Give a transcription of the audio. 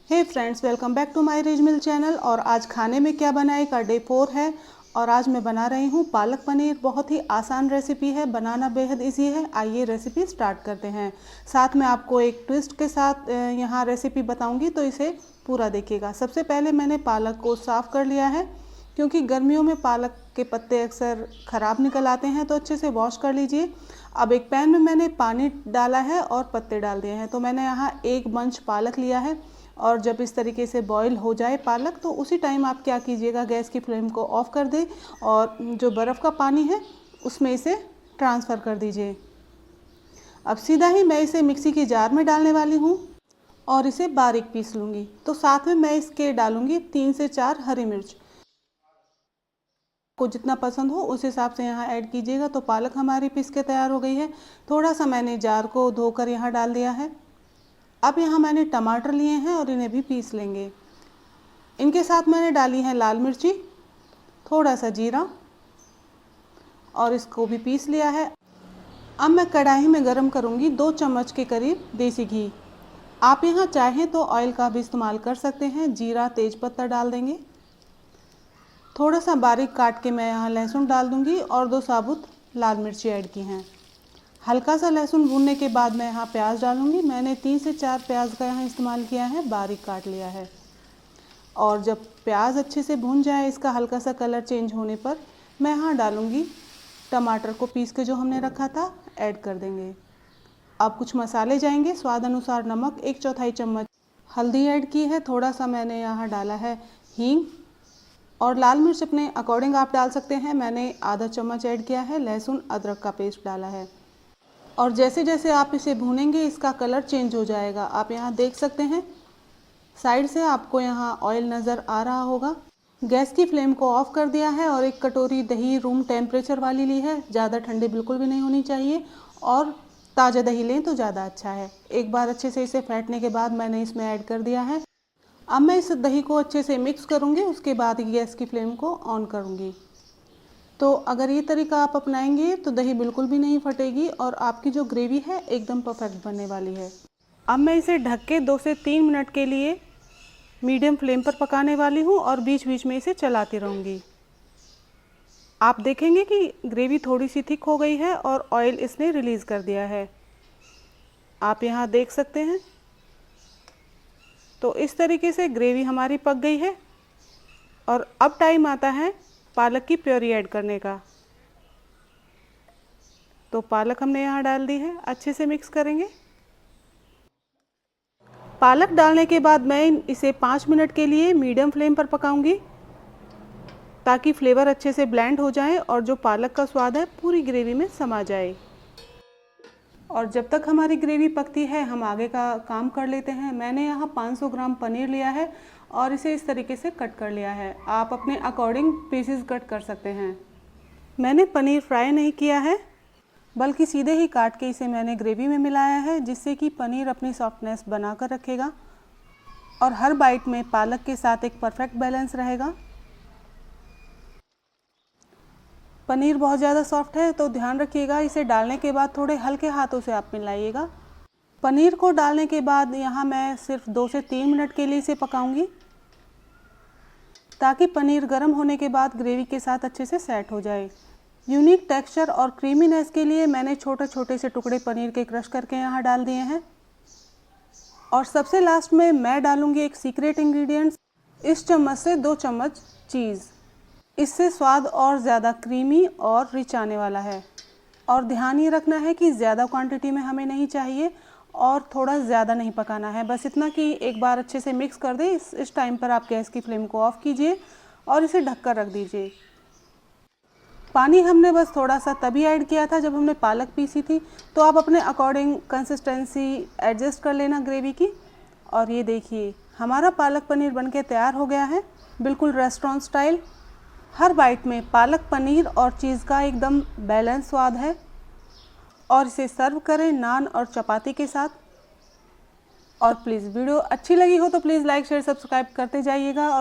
Hey friends, welcome back to my rich mill channel. और आज खाने में क्या बनाए का डे 4 है और आज मैं बना रही हूँ पालक पनीर। बहुत ही आसान रेसिपी है, बनाना बेहद इजी है। आइए रेसिपी स्टार्ट करते हैं। साथ में आपको एक ट्विस्ट के साथ यहाँ रेसिपी बताऊँगी, तो इसे पूरा देखिएगा। सबसे पहले मैंने पालक को साफ़ कर लिया है, क्योंकि गर्मियों में पालक के पत्ते अक्सर ख़राब निकल आते हैं, तो अच्छे से वॉश कर लीजिए। अब एक पैन में मैंने पानी डाला है और पत्ते डाल दिए हैं। तो मैंने यहाँ एक बंच पालक लिया है और जब इस तरीके से बॉईल हो जाए पालक, तो उसी टाइम आप क्या कीजिएगा, गैस की फ्लेम को ऑफ़ कर दें और जो बर्फ़ का पानी है उसमें इसे ट्रांसफ़र कर दीजिए। अब सीधा ही मैं इसे मिक्सी की जार में डालने वाली हूँ और इसे बारीक पीस लूँगी। तो साथ में मैं इसके डालूँगी 3 से 4 हरी मिर्च। को जितना पसंद हो उस हिसाब से यहाँ ऐड कीजिएगा। तो पालक हमारी पीस के तैयार हो गई है। थोड़ा सा मैंने जार को धोकर यहाँ डाल दिया है। अब यहाँ मैंने टमाटर लिए हैं और इन्हें भी पीस लेंगे। इनके साथ मैंने डाली है लाल मिर्ची, थोड़ा सा जीरा और इसको भी पीस लिया है। अब मैं कढ़ाई में गरम करूँगी 2 चम्मच के करीब देसी घी। आप यहाँ चाहें तो ऑयल का भी इस्तेमाल कर सकते हैं। जीरा तेज़पत्ता डाल देंगे। थोड़ा सा बारीक काट के मैं यहाँ लहसुन डाल दूँगी और 2 साबुत लाल मिर्ची ऐड की हैं। हल्का सा लहसुन भूनने के बाद मैं यहाँ प्याज डालूँगी। मैंने 3 से 4 प्याज का यहाँ इस्तेमाल किया है, बारीक काट लिया है। और जब प्याज अच्छे से भून जाए, इसका हल्का सा कलर चेंज होने पर मैं यहाँ डालूँगी टमाटर को पीस के जो हमने रखा था, ऐड कर देंगे। अब कुछ मसाले जाएंगे। स्वाद अनुसार नमक 1/4 चम्मच, हल्दी ऐड की है। थोड़ा सा मैंने यहाँ डाला है हींग और लाल मिर्च अपने अकॉर्डिंग आप डाल सकते हैं। मैंने आधा चम्मच ऐड किया है। लहसुन अदरक का पेस्ट डाला है। और जैसे जैसे आप इसे भूनेंगे इसका कलर चेंज हो जाएगा। आप यहाँ देख सकते हैं, साइड से आपको यहाँ ऑयल नज़र आ रहा होगा। गैस की फ्लेम को ऑफ कर दिया है और एक कटोरी दही रूम टेम्परेचर वाली ली है। ज़्यादा ठंडी बिल्कुल भी नहीं होनी चाहिए और ताज़ा दही लें तो ज़्यादा अच्छा है। एक बार अच्छे से इसे फेंटने के बाद मैंने इसमें ऐड कर दिया है। अब मैं इस दही को अच्छे से मिक्स करूँगी, उसके बाद गैस की फ्लेम को ऑन करूँगी। तो अगर ये तरीका आप अपनाएंगे तो दही बिल्कुल भी नहीं फटेगी और आपकी जो ग्रेवी है एकदम परफेक्ट बनने वाली है। अब मैं इसे ढक के 2 से 3 मिनट के लिए मीडियम फ्लेम पर पकाने वाली हूँ और बीच बीच में इसे चलाती रहूँगी। आप देखेंगे कि ग्रेवी थोड़ी सी थिक हो गई है और ऑयल इसने रिलीज़ कर दिया है। आप यहाँ देख सकते हैं। तो इस तरीके से ग्रेवी हमारी पक गई है और अब टाइम आता है पालक की प्योरी ऐड करने का। तो पालक हमने यहाँ डाल दी है, अच्छे से मिक्स करेंगे। पालक डालने के बाद मैं इसे 5 मिनट के लिए मीडियम फ्लेम पर पकाऊंगी, ताकि फ्लेवर अच्छे से ब्लेंड हो जाए और जो पालक का स्वाद है पूरी ग्रेवी में समा जाए। और जब तक हमारी ग्रेवी पकती है हम आगे का काम कर लेते हैं। मैंने यहाँ 500 ग्राम पनीर लिया है और इसे इस तरीके से कट कर लिया है। आप अपने अकॉर्डिंग पीसेस कट कर सकते हैं। मैंने पनीर फ्राई नहीं किया है, बल्कि सीधे ही काट के इसे मैंने ग्रेवी में मिलाया है, जिससे कि पनीर अपनी सॉफ्टनेस बना कर रखेगा और हर बाइट में पालक के साथ एक परफेक्ट बैलेंस रहेगा। पनीर बहुत ज़्यादा सॉफ्ट है तो ध्यान रखिएगा, इसे डालने के बाद थोड़े हल्के हाथों से आप मिलाइएगा। पनीर को डालने के बाद यहाँ मैं सिर्फ 2 से 3 मिनट के लिए इसे पकाऊंगी, ताकि पनीर गर्म होने के बाद ग्रेवी के साथ अच्छे से सेट हो जाए। यूनिक टेक्सचर और क्रीमीनेस के लिए मैंने छोटे छोटे से टुकड़े पनीर के क्रश करके यहाँ डाल दिए हैं। और सबसे लास्ट में मैं डालूँगी एक सीक्रेट इंग्रेडिएंट्स, इस चम्मच से 2 चम्मच चीज़। इससे स्वाद और ज़्यादा क्रीमी और रिच आने वाला है। और ध्यान ये रखना है कि ज़्यादा क्वांटिटी में हमें नहीं चाहिए और थोड़ा ज़्यादा नहीं पकाना है। बस इतना कि एक बार अच्छे से मिक्स कर दें। इस टाइम पर आप गैस की फ्लेम को ऑफ़ कीजिए और इसे ढक कर रख दीजिए। पानी हमने बस थोड़ा सा तभी ऐड किया था जब हमने पालक पीसी थी, तो आप अपने अकॉर्डिंग कंसिस्टेंसी एडजस्ट कर लेना ग्रेवी की। और ये देखिए हमारा पालक पनीर बनके तैयार हो गया है, बिल्कुल रेस्टोरेंट स्टाइल। हर बाइट में पालक पनीर और चीज़ का एकदम बैलेंस स्वाद है। और इसे सर्व करें नान और चपाती के साथ। और प्लीज़ वीडियो अच्छी लगी हो तो प्लीज़ लाइक शेयर सब्सक्राइब करते जाइएगा। और